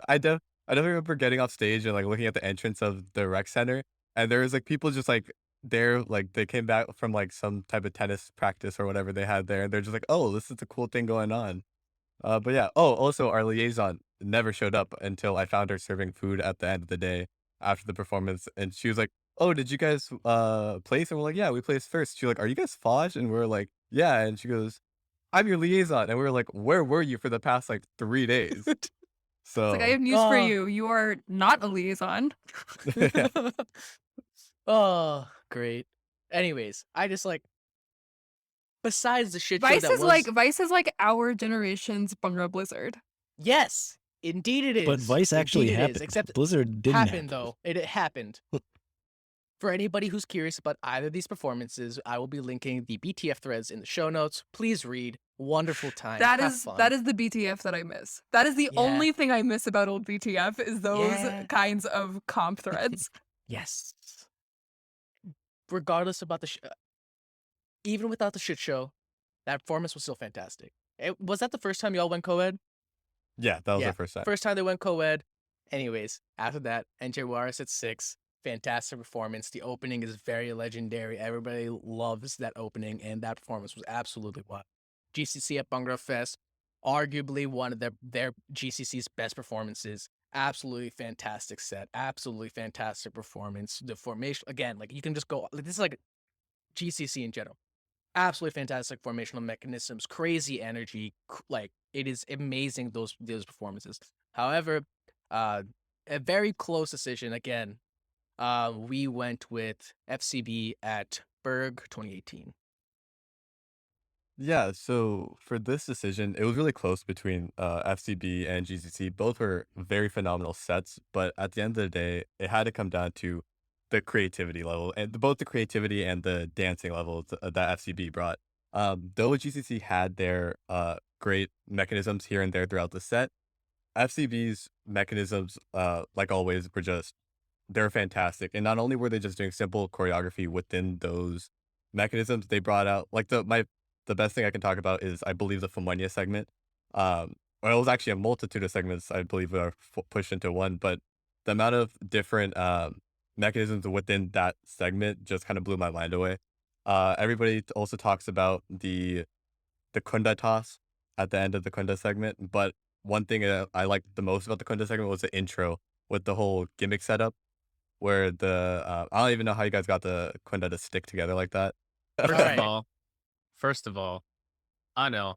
I don't remember getting off stage and like looking at the entrance of the rec center, and there was like people just like there, like they came back from like some type of tennis practice or whatever they had there, and they're just like, oh, this is a cool thing going on. But yeah. Oh, also our liaison never showed up until I found her serving food at the end of the day after the performance, and she was like, "Oh, did you guys place?" And we're like, "Yeah, we placed first." She's like, "Are you guys Fosh?" And we're like, "Yeah." And she goes, "I'm your liaison," and we were like, "Where were you for the past like 3 days?" It's like, I So have news for Oh. you. You are not a liaison. Oh, great. Anyways, I just like, besides the shit show Vice that is was, like Vice is like our generation's Bhangra Blizzard. yes, indeed it is. But Vice actually Indeed it is, happened. except Blizzard didn't happen. though. It happened. For anybody who's curious about either of these performances, I will be linking the BTF threads in the show notes. Please read. Wonderful time. That Have is fun. that is the BTF that I miss. That is the Yeah. only thing I miss about old BTF is those Yeah. kinds of comp threads. Yes. Regardless about even without the shit show, that performance was still fantastic. Was that the first time y'all went co-ed? yeah, that was Yeah, our first time. First time they went co-ed. Anyways, after that, NJ Juarez at 6. Fantastic performance. The opening is very legendary. Everybody loves that opening, and that performance was absolutely wild. GCC at Bhangra Fest, arguably one of their GCC's best performances. Absolutely fantastic set. Absolutely fantastic performance. The formation, again, like you can just go, like, this is like GCC in general. Absolutely fantastic formational mechanisms, crazy energy. Like it is amazing, those performances. However, a very close decision again. We went with FCB at Berg 2018. Yeah, so for this decision, it was really close between FCB and GCC. Both were very phenomenal sets, but at the end of the day, it had to come down to the creativity level, and both the creativity and the dancing level that FCB brought. Though GCC had their great mechanisms here and there throughout the set, FCB's mechanisms, like always, they're fantastic. And not only were they just doing simple choreography within those mechanisms, they brought out like the the best thing I can talk about is, I believe, the Famuenya segment. Well, it was actually a multitude of segments, I believe, that are pushed into one, but the amount of different mechanisms within that segment just kind of blew my mind away. Everybody also talks about the Kunda toss at the end of the Kunda segment, but one thing I liked the most about the Kunda segment was the intro with the whole gimmick setup, where I don't even know how you guys got the Kunda to stick together like that. First of all, I know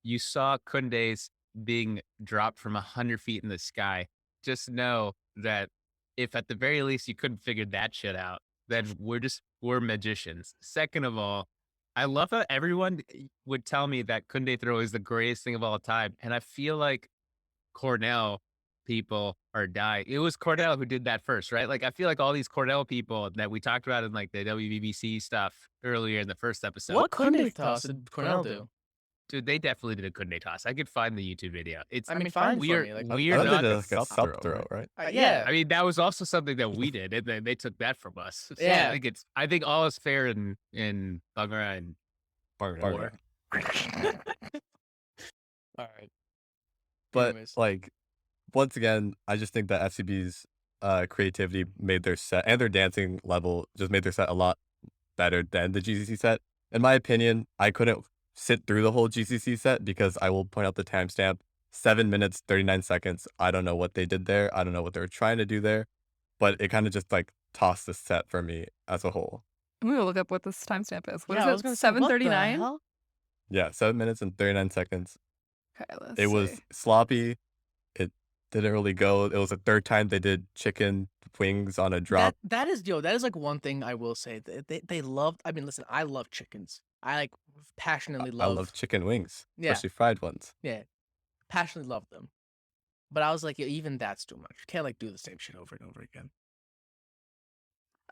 you saw Kunde's being dropped from 100 feet in the sky. Just know that if at the very least you couldn't figure that shit out, then we're magicians. Second of all, I love how everyone would tell me that Kunde throw is the greatest thing of all time. And I feel like Cornell people are dying. It was Cornell who did that first, right? Like, I feel like all these Cornell people that we talked about in like the WBBC stuff earlier in the first episode. What Kunde toss did Cornell do? Dude, they definitely did a Kunde toss. I could find the YouTube video. It's I mean, find it for me. Like, we are I thought not. they did like a sub throw, right? yeah. I mean, that was also something that we did, and then they took that from us. So Yeah. I think all is fair in Bhangra and Bhangra. All right. But Anyways. like, once again, I just think that FCB's creativity made their set, and their dancing level just made their set a lot better than the GCC set. In my opinion, I couldn't sit through the whole GCC set because I will point out the timestamp, 7 minutes 39 seconds. I don't know what they did there. I don't know what they were trying to do there, but it kind of just like tossed the set for me as a whole. I'm gonna look up what this timestamp is. What Yeah, I is was it? gonna say, what the 7:39. hell? Yeah, 7 minutes and 39 seconds. Okay, let's It was see. sloppy. It didn't really go. It was the third time they did chicken wings on a drop. That is like one thing I will say. They loved. I mean, listen, I love chickens. I like passionately I love. love chicken wings, Yeah. especially fried ones. Yeah, passionately love them. But I was like, yeah, even that's too much. You can't like do the same shit over and over again.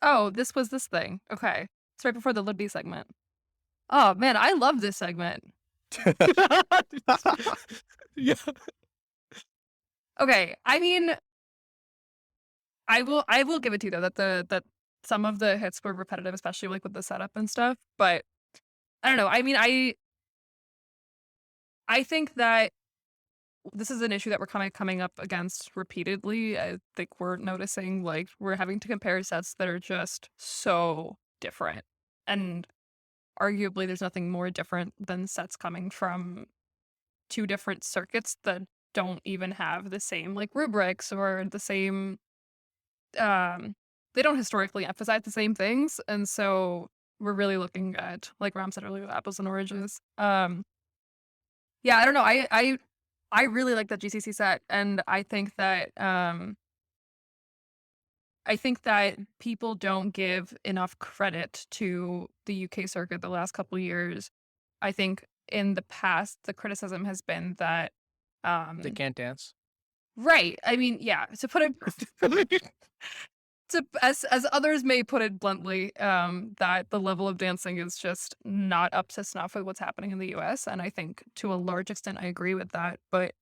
Oh, this was this thing. Okay, it's right before the Libby segment. Oh man, I love this segment. Yeah. Okay, I mean, I will give it to you though that some of the hits were repetitive, especially like with the setup and stuff. But I don't know. I mean, I think that this is an issue that we're coming up against repeatedly. I think we're noticing like we're having to compare sets that are just so different, and arguably there's nothing more different than sets coming from two different circuits that don't even have the same like rubrics or the same they don't historically emphasize the same things, and so we're really looking at, like Ram said earlier, apples and oranges. Yeah, I don't know. I really like that GCC set, and I think that people don't give enough credit to the UK circuit the last couple years. I think in the past the criticism has been that They can't dance. right. I mean, yeah, to put it as others may put it bluntly, that the level of dancing is just not up to snuff with what's happening in the US, and I think to a large extent I agree with that. But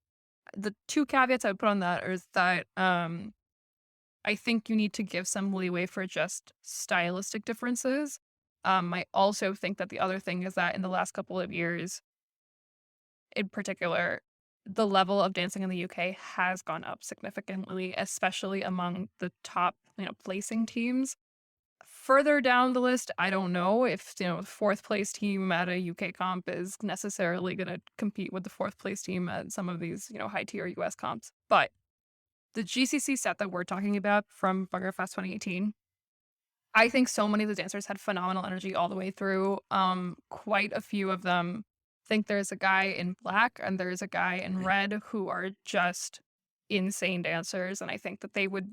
the two caveats I would put on that is that I think you need to give some leeway for just stylistic differences. I also think that the other thing is that in the last couple of years, in particular, the level of dancing in the UK has gone up significantly, especially among the top, placing teams. Further down the list, I don't know if, the fourth place team at a UK comp is necessarily going to compete with the fourth place team at some of these, high tier US comps. But the GCC set that we're talking about from Bhangra Fest 2018, I think so many of the dancers had phenomenal energy all the way through. Quite a few of them think there's a guy in black and there's a guy in red who are just insane dancers, and I think that they would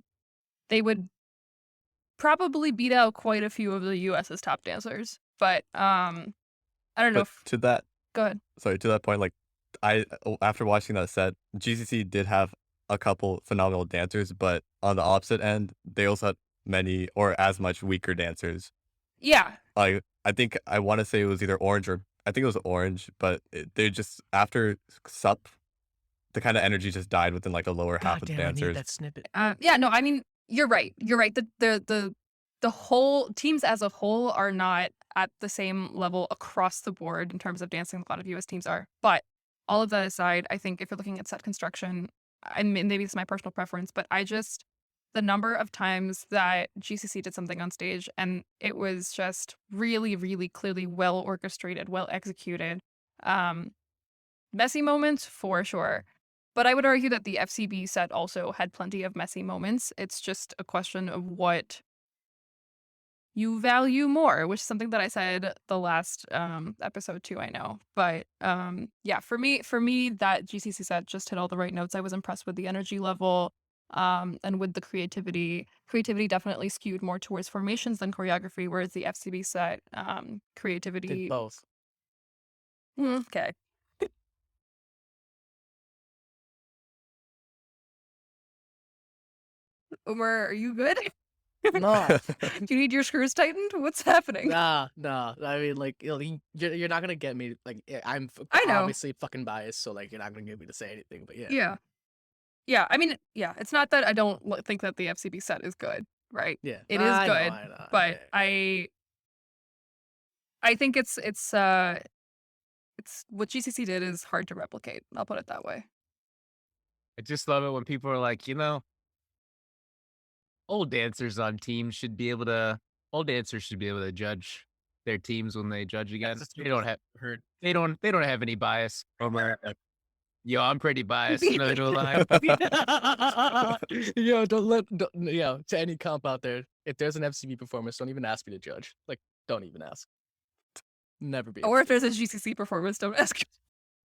probably beat out quite a few of the US's top dancers. But I don't know. But to that, Go ahead. sorry, to that point, like after watching that set, GCC did have a couple phenomenal dancers, but on the opposite end, they also had many or as much weaker dancers. Yeah. Like, I think I want to say it was either orange or I think it was orange, but they just after sup, the kind of energy just died within like the lower half of the I need dancers. that snippet. Yeah, no, I mean, you're right. You're right. The whole teams as a whole are not at the same level across the board in terms of dancing. A lot of US teams are. But all of that aside, I think if you're looking at set construction, and maybe it's my personal preference, but the number of times that GCC did something on stage and it was just really, really clearly well orchestrated, well executed. Messy moments for sure. But I would argue that the FCB set also had plenty of messy moments. It's just a question of what you value more, which is something that I said the last episode too, I know. But yeah, for me, that GCC set just hit all the right notes. I was impressed with the energy level and with the creativity. Creativity definitely skewed more towards formations than choreography, whereas the FCB set creativity. Did both. Okay. Umar, are you good? No. Do you need your screws tightened? What's happening? Nah. I mean, like, you're not gonna get me. Like, I'm I know. obviously fucking biased, so like, you're not gonna get me to say anything. But yeah. Yeah. Yeah. I mean, yeah. It's not that I don't think that the FCB set is good, right? Yeah. It is I know, good, I know, but yeah. I think it's what GCC did is hard to replicate. I'll put it that way. I just love it when people are like, old dancers should be able to judge their teams when they judge again. They don't have any bias. Yo, I'm pretty biased. No, don't lie. To any comp out there, if there's an FCB performance, don't even ask me to judge. Like, don't even ask. Never be. Or if there's a GCC performance, don't ask.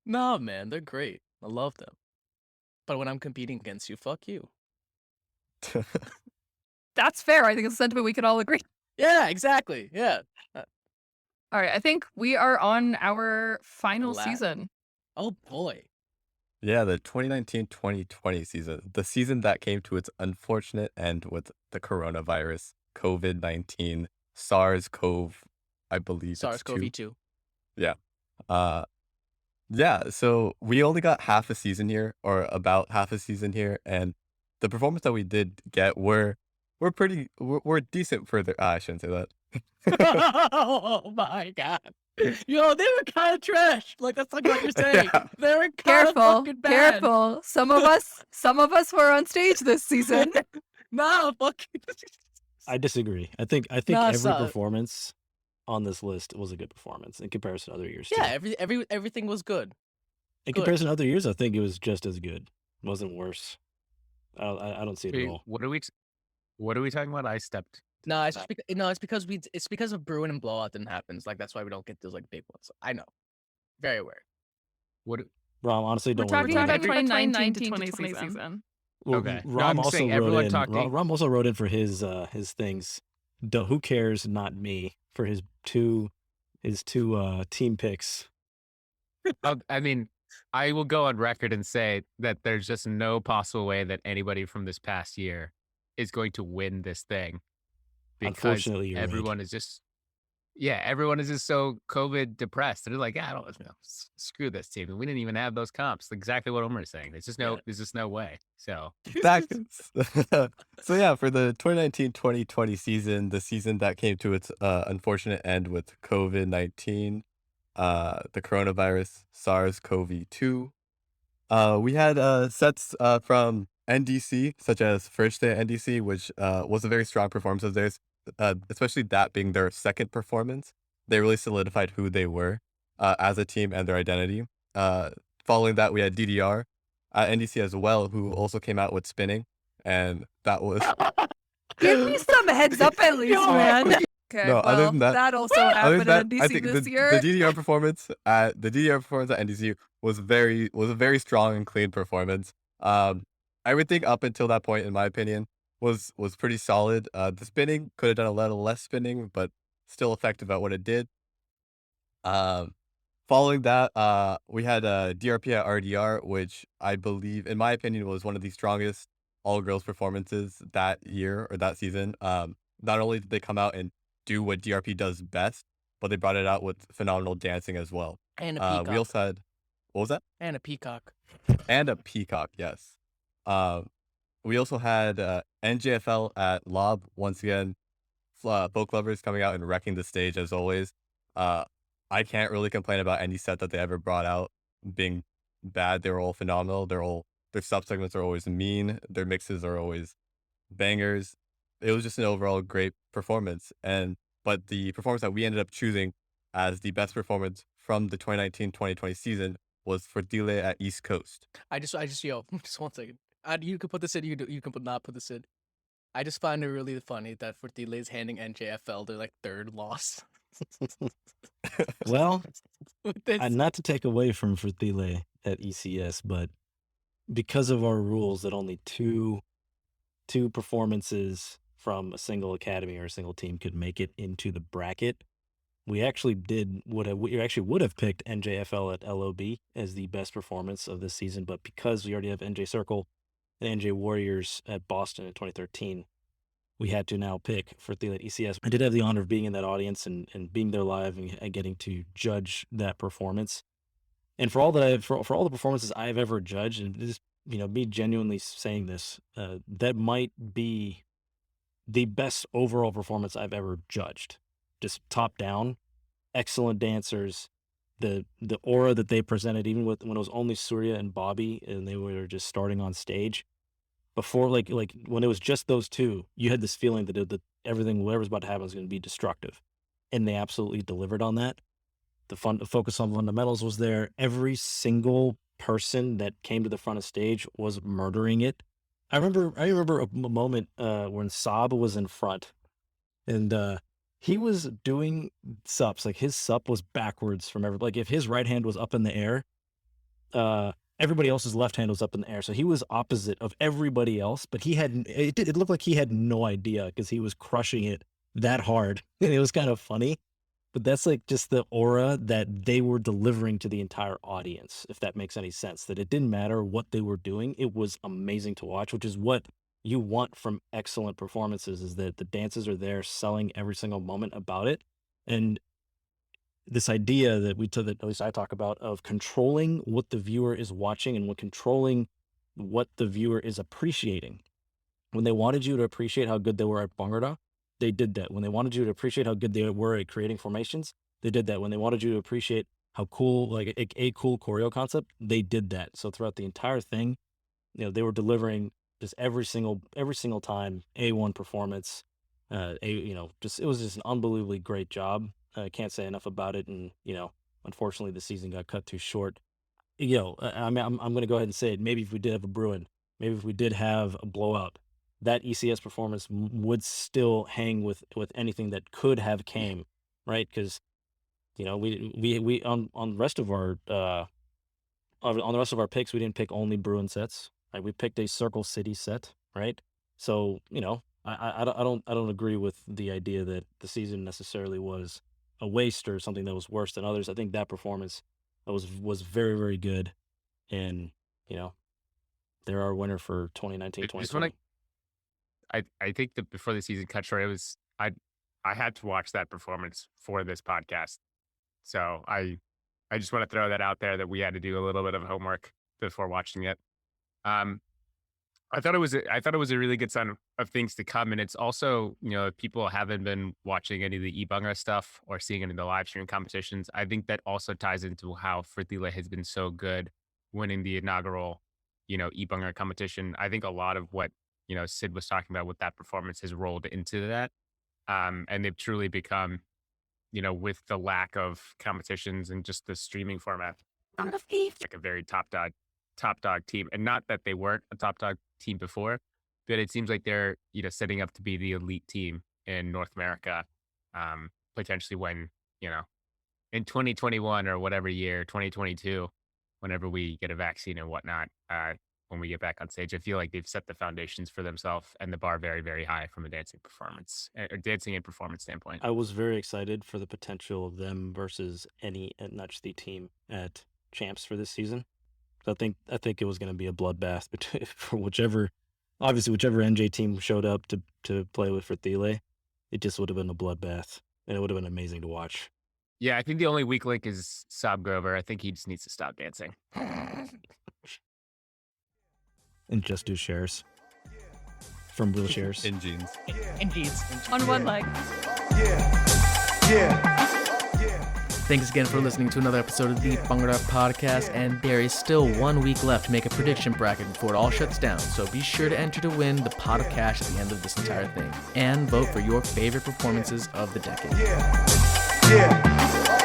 No, man, they're great. I love them. But when I'm competing against you, fuck you. That's fair. I think it's a sentiment we can all agree. Yeah, exactly. Yeah. All right. I think we are on our final Last. season. Oh boy. Yeah, the 2019-2020 season, the season that came to its unfortunate end with the coronavirus, COVID-19, SARS-CoV, I believe SARS-CoV-2. Yeah. Yeah, so we only got half a season here, or about half a season here, and the performance that we did get were decent for the I shouldn't say that. Oh my god. Yo, they were kind of trash. Like, that's like what you're saying. Yeah. They were kind of fucking bad. Careful. Some of us were on stage this season. No, fuck. I disagree. I think Nah, every son. performance on this list was a good performance in comparison to other years. Yeah, too. everything was good. In good. comparison to other years, I think it was just as good. It wasn't worse. I don't see it at Wait, all. what are we talking about? I stepped. No, it's just it's because of Bruin and Blowout didn't happen. It's like that's why we don't get those like big ones. I know. Very aware. What? Rom, honestly, We're don't worry talking about about it. 2019 to 2020 season. Well, Okay. No, Rom I'm also saying wrote everyone in. talking- Rom also wrote in for his things. Who cares? Not me. For his two team picks. I mean, I will go on record and say that there's just no possible way that anybody from this past year is going to win this thing. Because Unfortunately, you're right. everyone is just so COVID depressed. They're like, I don't know, screw this team. We didn't even have those comps. Exactly what Omer is saying. There's just no way. So So yeah, for the 2019-2020 season, the season that came to its unfortunate end with COVID-19, the coronavirus, SARS-CoV-2, we had sets from NDC, such as First Day at NDC, which was a very strong performance of theirs, especially that being their second performance. They really solidified who they were as a team and their identity. Following that, we had DDR at NDC as well, who also came out with Spinning, and that was... Give me some heads up at least, man. Okay, No, other than that- also Other happened than that, at I NDC think this the year. DDR performance at NDC was a very strong and clean performance. Everything up until that point, in my opinion, was pretty solid. The spinning could have done a little less spinning, but still effective at what it did. Following that, we had DRP at RDR, which I believe, in my opinion, was one of the strongest all-girls performances that year or that season. Not only did they come out and do what DRP does best, but they brought it out with phenomenal dancing as well. And a peacock. We also had, what was that? And a peacock. And a peacock, yes. We also had NJFL at Lob once again. Folk Lovers coming out and wrecking the stage as always. I can't really complain about any set that they ever brought out being bad. They were all phenomenal. Their subsegments are always mean. Their mixes are always bangers. It was just an overall great performance. But the performance that we ended up choosing as the best performance from the 2019-2020 season was for Dile at East Coast. I just, yo, just 1 second. You can put this in. You can not put this in. I just find it really funny that Fortile is handing NJFL their like 3rd loss. Well, With this. not to take away from Fertile at ECS, but because of our rules that only two performances from a single academy or a single team could make it into the bracket, we actually would have picked NJFL at LOB as the best performance of this season, but because we already have NJ Circle and NJ Warriors at Boston in 2013, we had to now pick Fertile at ECS. I did have the honor of being in that audience and being there live and getting to judge that performance. And for all the performances I've ever judged, and this, me genuinely saying this, that might be the best overall performance I've ever judged. Just top down, excellent dancers, the aura that they presented, even when it was only Surya and Bobby and they were just starting on stage. Before, like when it was just those two, you had this feeling that everything, whatever's about to happen, was going to be destructive, and they absolutely delivered on that. The focus on fundamentals was there. Every single person that came to the front of stage was murdering it. I remember a moment when Saab was in front, and he was doing sups. Like his sup was backwards from everybody. Like if his right hand was up in the air, everybody else's left hand was up in the air. So he was opposite of everybody else, but it looked like he had no idea because he was crushing it that hard. And it was kind of funny, but that's like just the aura that they were delivering to the entire audience, if that makes any sense, that it didn't matter what they were doing. It was amazing to watch, which is what you want from excellent performances, is that the dances are there selling every single moment about it. And this idea that at least I talk about, of controlling what the viewer is watching and controlling what the viewer is appreciating. When they wanted you to appreciate how good they were at Bhangra, they did that. When they wanted you to appreciate how good they were at creating formations, they did that. When they wanted you to appreciate how cool, like a cool choreo concept, they did that. So throughout the entire thing, they were delivering just every single time A1 performance. It was just an unbelievably great job. I can't say enough about it, and unfortunately, the season got cut too short. I'm going to go ahead and say it. Maybe if we did have a Bruin, maybe if we did have a blowout, that ECS performance would still hang with anything that could have came, right? Because we on the rest of our picks, we didn't pick only Bruin sets. Right? We picked a Circle City set, right? So I don't agree with the idea that the season necessarily was a waste or something that was worse than others. I think that performance was very, very good, and they're our winner for 2019-2020. I think that before the season cut short, I had to watch that performance for this podcast, so I just want to throw that out there, that we had to do a little bit of homework before watching it. I thought it was a really good sign of things to come, and it's also, if people haven't been watching any of the Bhangra stuff or seeing any of the live stream competitions, I think that also ties into how Fertile has been so good winning the inaugural, Bhangra competition. I think a lot of what Sid was talking about with that performance has rolled into that, and they've truly become, with the lack of competitions and just the streaming format, like a very top dog team. And not that they weren't a top dog team before, but it seems like they're setting up to be the elite team in North America, potentially when in 2021 or whatever year, 2022, whenever we get a vaccine and whatnot, when we get back on stage. I feel like they've set the foundations for themselves and the bar very, very high from a dancing and performance standpoint. I was very excited for the potential of them versus not just the team at Champs for this season. I think it was going to be a bloodbath for whichever NJ team showed up to play with Fertile. It just would have been a bloodbath, and it would have been amazing to watch. Yeah, I think the only weak link is Saab Grover. I think he just needs to stop dancing. And just do shares from wheelchairs. In jeans. In jeans. On one leg. Yeah. Thanks again for listening to another episode of the Bhangra podcast, and there is still 1 week left to make a prediction bracket before it all shuts down, so be sure to enter to win the pot of cash at the end of this entire thing, and vote for your favorite performances of the decade. Yeah.